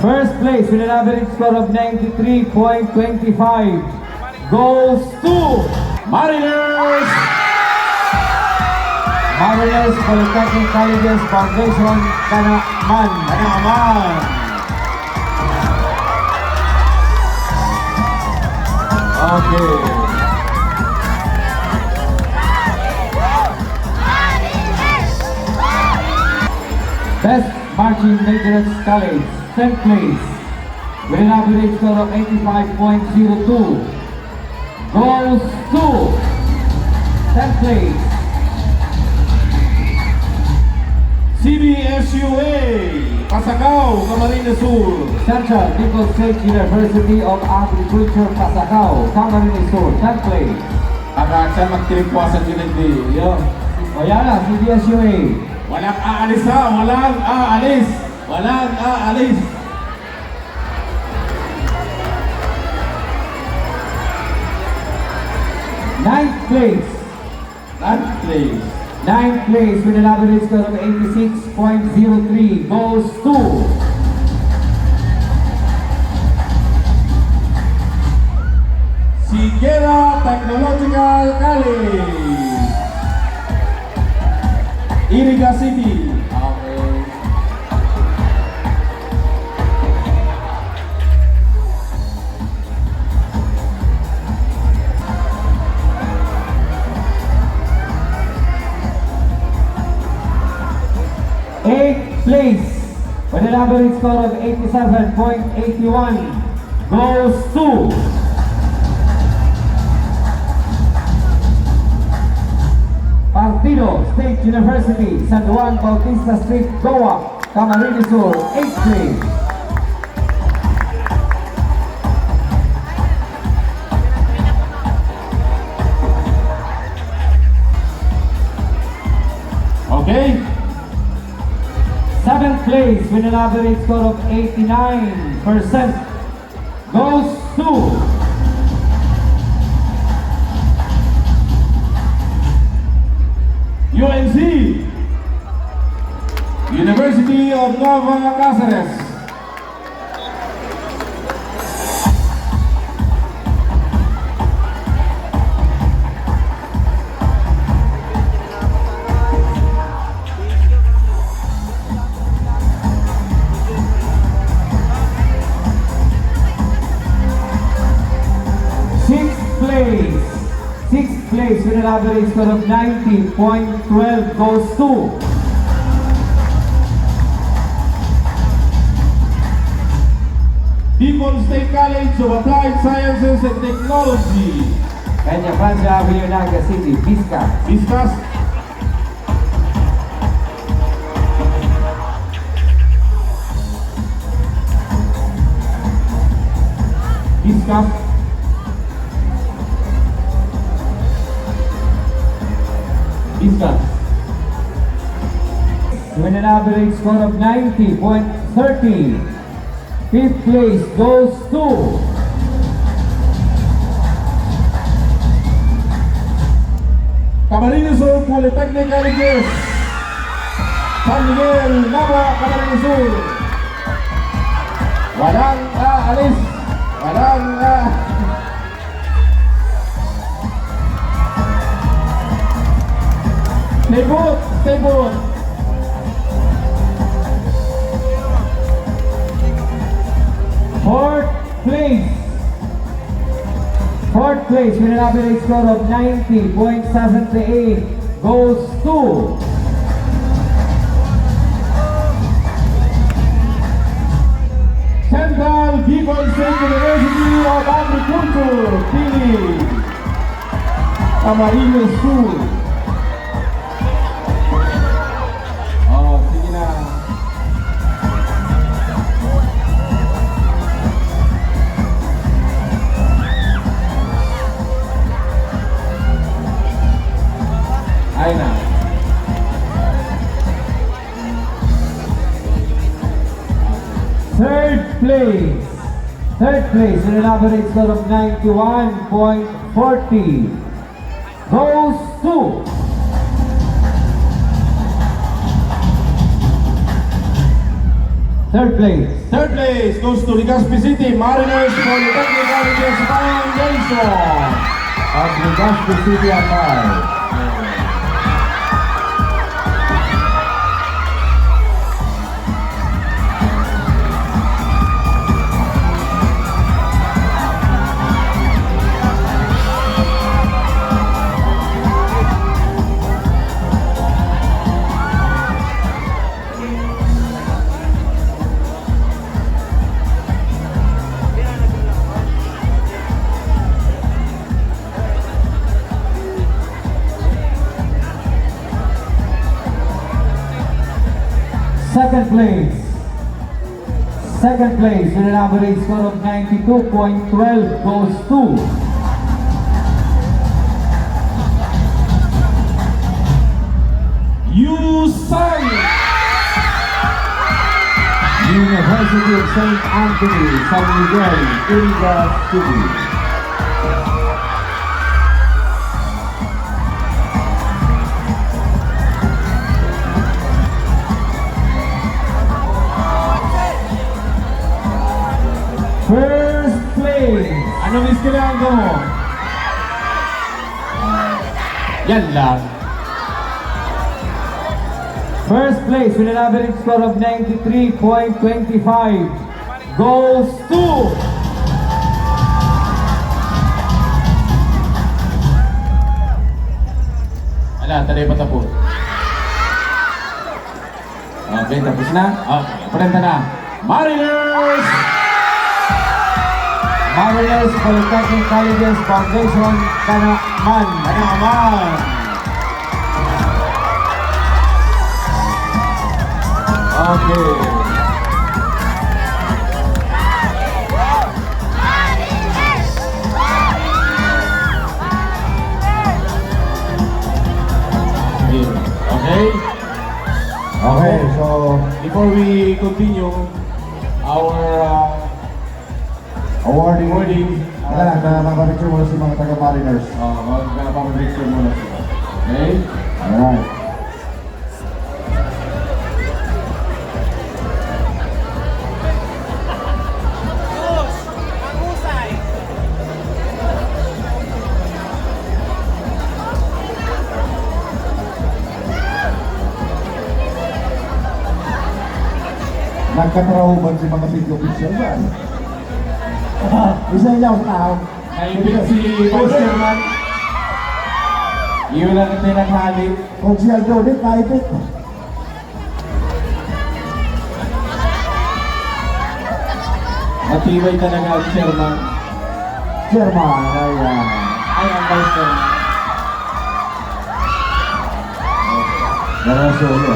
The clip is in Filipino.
First place with an average score of 93.25 goes to Mariners! Mariners Polytechnic Colleges Foundation, Kanaman. Kanaman! Okay. Best Marching Maintenance College, 10th place with an average score of 85.02 goes to 10th place CBSUA, Pasacao, Camarines Sur. Central Bicol State University of Agriculture, Pasacao, Camarines Sur, 10th place. Agak magtiripuasan yun hindi. Yo. O yan na, CBSUA. Walang aalis ha, walang aalis. Walang aalis. Ninth place. Ninth place. Ninth place with an average score of 86.03 goes to Sigera Technological College. Iriga City. Okay. eighth place with an average score of 87.81 goes to Partido State University, San Juan Bautista Street, Goa, Camarines Sur, 8th place. Okay. 7th place with an average score of 89% goes to UNC, University of Nueva Cáceres. Sixth place with an average score of 90.12 goes to Bicol State College of Applied Sciences and Technology. Kanya Francia Avenue, Naga City, Vizcas. Vistas. Vizcas. Vizcas. With an average score of 90.30. Fifth place goes to Camarines Sur Polytechnic Colleges. San Miguel, Nava, Camarines Sur. Walang aalis. Walang Stay put, stay put. Fourth place with an average score of 90.78 goes to Central Bicol State University of Agriculture, Pili. Camarines Sur. Oh, sige na. Ay na. third place with an average score of 91.40 goes to Third place. Third place goes to Legazpi City Mariners Polytechnic Colleges Foundation. Of Legazpi City Apart. Second place. Second place with an average score of 92.12 goes to USAN University of St. Anthony, San Miguel, Iriga City. First place. Ano miss kailangan ko mo? Yan lang. First place with an average score of 93.25 goes to Ala, taday pa tapos. Okay, tapos na? Okay, parenta na. Mariners! Mariners Polytechnic Colleges Foundation, Kanaman. Kanaman! Okay. Okay? Okay, so Before we continue our awarding. awarding, Kailangan na mapapicture muna si mga taga-Mariners. magpapapicture muna sila. Okay? Alright. Nagkatrahuban si mga city official ba? Isa niya ako tao. Naipit si Vice Chairman. Iyon lang ang tinaghali. Kung siya Jodit, naipit. Matibay talaga ang Chairman. Chairman, ay Ay, ang Vice Chairman. Narasolo.